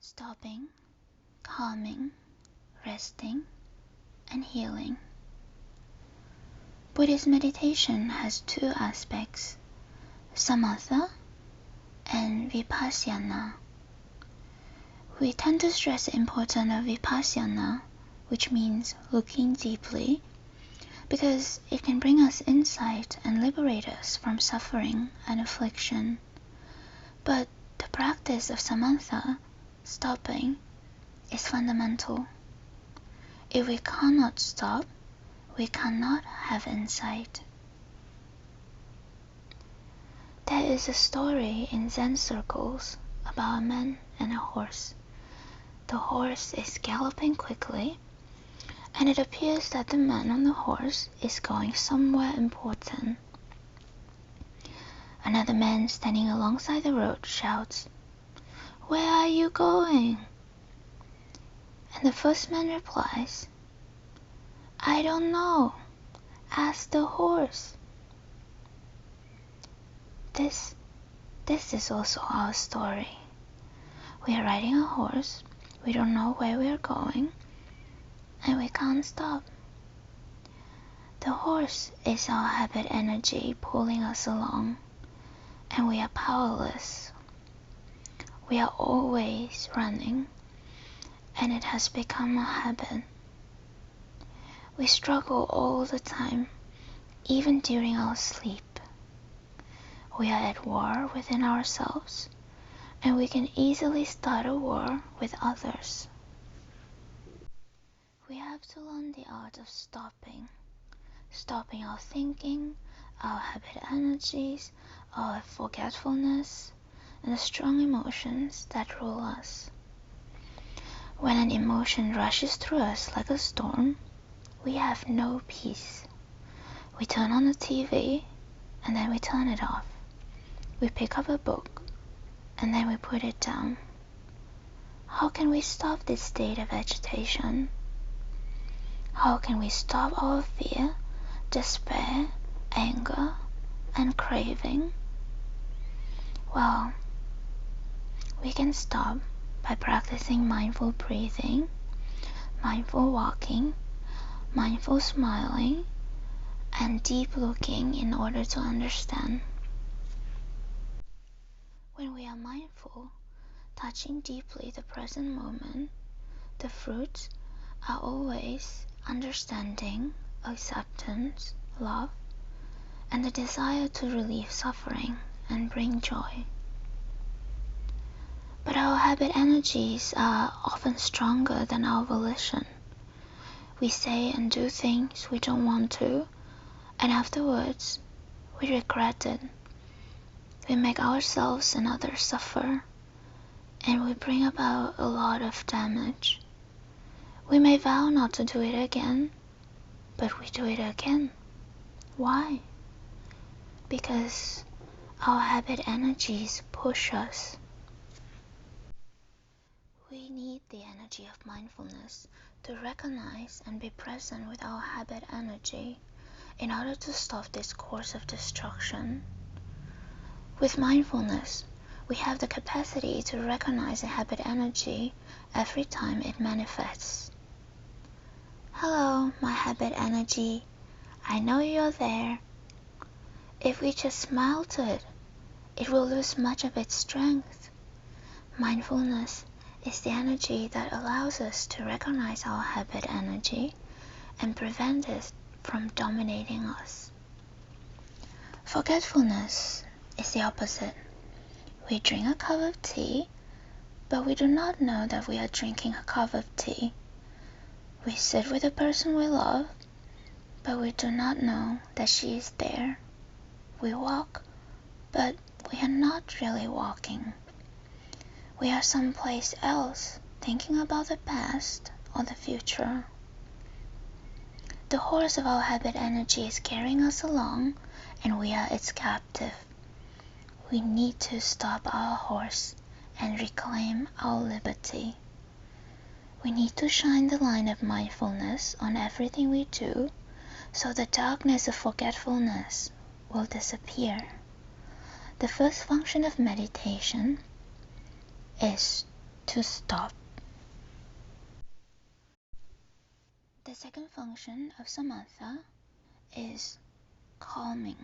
stopping, calming, resting, and healing. Buddhist meditation has two aspects, samatha and vipassana. We tend to stress the importance of vipassana, which means looking deeply, because it can bring us insight and liberate us from suffering and affliction. But the practice of samatha, stopping, is fundamental. If we cannot stop, we cannot have insight. There is a story in Zen circles about a man and a horse. The horse is galloping quickly, and it appears that the man on the horse is going somewhere important. Another man standing alongside the road shouts, "Where are you going?" And the first man replies, "I don't know. Ask the horse." This is also our story. We are riding a horse, we don't know where we are going, and we can't stop. The horse is our habit energy pulling us along, and we are powerless. We are always running, and it has become a habit. We struggle all the time, even during our sleep. We are at war within ourselves, and we can easily start a war with others. We have to learn the art of stopping our thinking, our habit energies, our forgetfulness, and the strong emotions that rule us. When an emotion rushes through us like a storm, we have no peace. We turn on the TV, and then we turn it off. We pick up a book, and then we put it down. How can we stop this state of agitation? How can we stop our fear, despair, anger, and craving? Well, we can stop by practicing mindful breathing, mindful walking, mindful smiling, and deep looking in order to understand. When we are mindful, touching deeply the present moment, the fruits are always understanding, acceptance, love, and the desire to relieve suffering and bring joy. But our habit energies are often stronger than our volition. We say and do things we don't want to, and afterwards we regret it. We make ourselves and others suffer, and we bring about a lot of damage. We may vow not to do it again, but we do it again. Why? Because our habit energies push us. We need the energy of mindfulness to recognize and be present with our habit energy in order to stop this course of destruction. With mindfulness, we have the capacity to recognize a habit energy every time it manifests. Hello, my habit energy. I know you're there. If we just smile to it, it will lose much of its strength. Mindfulness is the energy that allows us to recognize our habit energy and prevent it from dominating us. Forgetfulness is the opposite. We drink a cup of tea, but we do not know that we are drinking a cup of tea. We sit with a person we love, but we do not know that she is there. We walk, but we are not really walking. We are someplace else, thinking about the past or the future. The horse of our habit energy is carrying us along, and we are its captive. We need to stop our horse and reclaim our liberty. We need to shine the light of mindfulness on everything we do, so the darkness of forgetfulness will disappear. The first function of meditation is to stop. The second function of samatha is calming.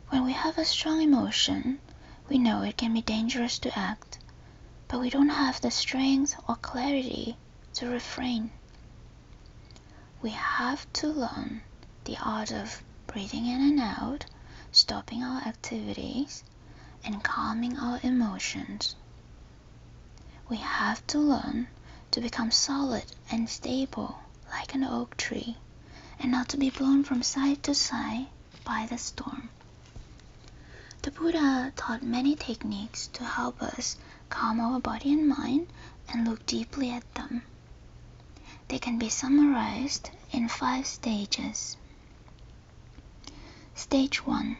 When we have a strong emotion, we know it can be dangerous to act, but we don't have the strength or clarity to refrain. We have to learn the art of breathing in and out, stopping our activities, and calming our emotions. We have to learn to become solid and stable like an oak tree, and not to be blown from side to side by the storm. The Buddha taught many techniques to help us calm our body and mind and look deeply at them. They can be summarized in 5 stages. Stage 1.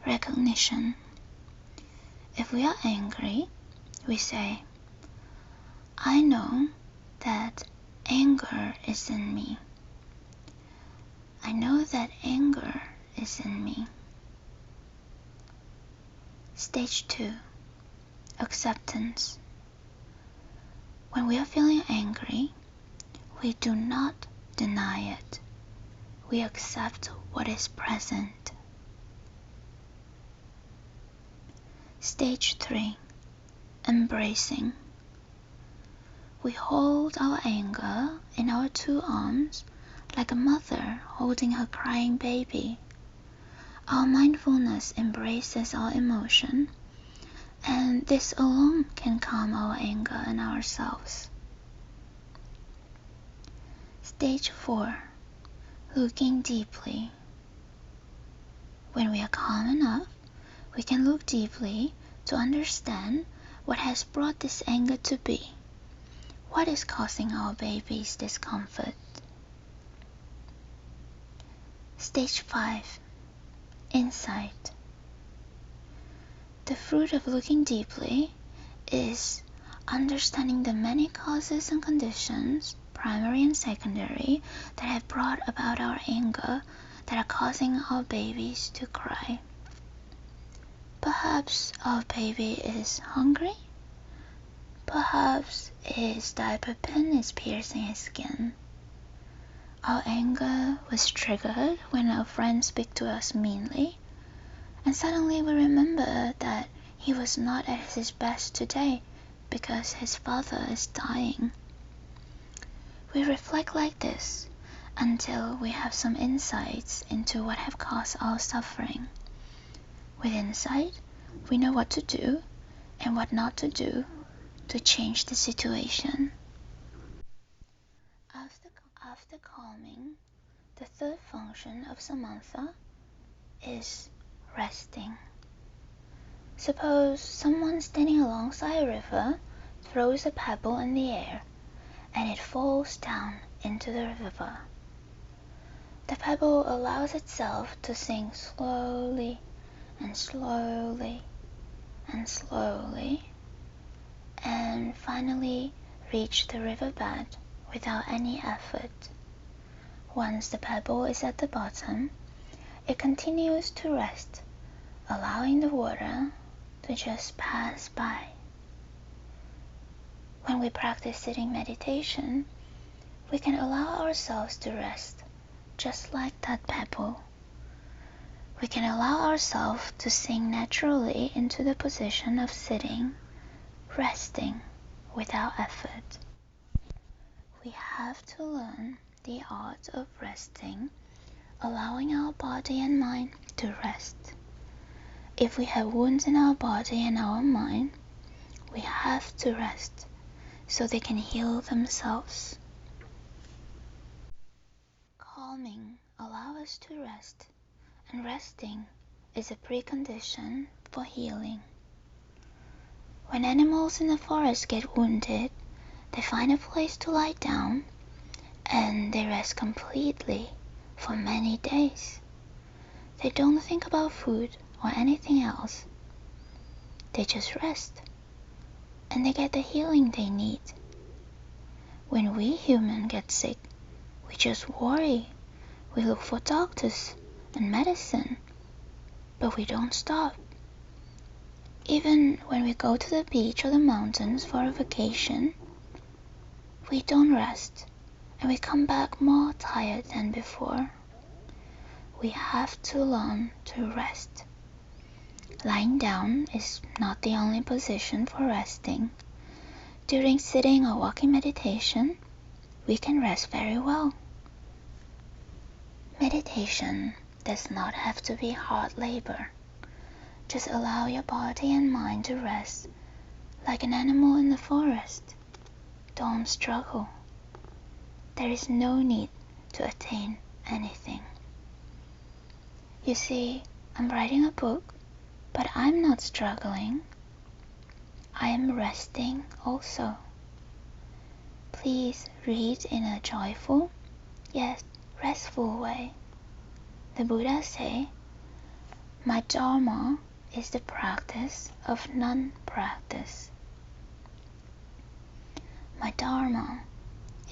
Recognition. If we are angry, we say, I know that anger is in me. I know that anger is in me. Stage 2. Acceptance. When we are feeling angry, we do not deny it. We accept what is present. Stage 3. Embracing. We hold our anger in our 2 arms like a mother holding her crying baby. Our mindfulness embraces our emotion, and this alone can calm our anger and ourselves. Stage 4. Looking deeply. When we are calm enough, we can look deeply to understand what has brought this anger to be. What is causing our baby's discomfort? Stage 5. Insight. The fruit of looking deeply is understanding the many causes and conditions, primary and secondary, that have brought about our anger, that are causing our babies to cry. Perhaps our baby is hungry. Perhaps his diaper pin is piercing his skin. Our anger was triggered when our friend spoke to us meanly, and suddenly we remember that he was not at his best today because his father is dying. We reflect like this until we have some insights into what have caused our suffering. With insight, we know what to do and what not to do to change the situation. After calming, the third function of samatha is resting. Suppose someone standing alongside a river throws a pebble in the air and it falls down into the river. The pebble allows itself to sink slowly and slowly and slowly, and finally reach the riverbed without any effort. Once the pebble is at the bottom, it continues to rest, allowing the water to just pass by. When we practice sitting meditation, we can allow ourselves to rest, just like that pebble. We can allow ourselves to sink naturally into the position of sitting, resting without effort. We have to learn the art of resting, allowing our body and mind to rest. If we have wounds in our body and our mind, we have to rest so they can heal themselves. Calming allows us to rest, and resting is a precondition for healing. When animals in the forest get wounded, they find a place to lie down and they rest completely for many days. They don't think about food or anything else. They just rest and they get the healing they need. When we humans get sick, we just worry. We look for doctors and medicine, but we don't stop. Even when we go to the beach or the mountains for a vacation, we don't rest and we come back more tired than before. We have to learn to rest. Lying down is not the only position for resting. During sitting or walking meditation, we can rest very well. Meditation does not have to be hard labor. Just allow your body and mind to rest like an animal in the forest. Don't struggle. There is no need to attain anything. You see, I'm writing a book, but I'm not struggling. I am resting also. Please read in a joyful, yet restful way. The Buddha said, "My Dharma is the practice of non-practice." My Dharma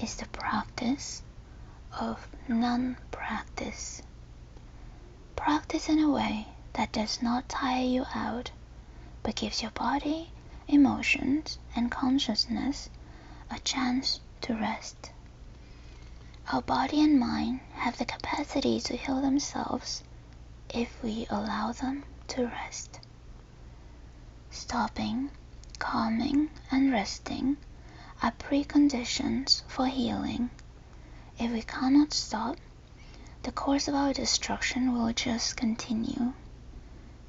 is the practice of non-practice. Practice in a way that does not tire you out, but gives your body, emotions, and consciousness a chance to rest. Our body and mind have the capacity to heal themselves if we allow them to rest. Stopping, calming, and resting are preconditions for healing. If we cannot stop, the course of our destruction will just continue.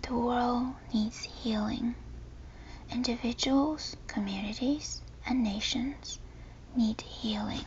The world needs healing. Individuals, communities, and nations need healing.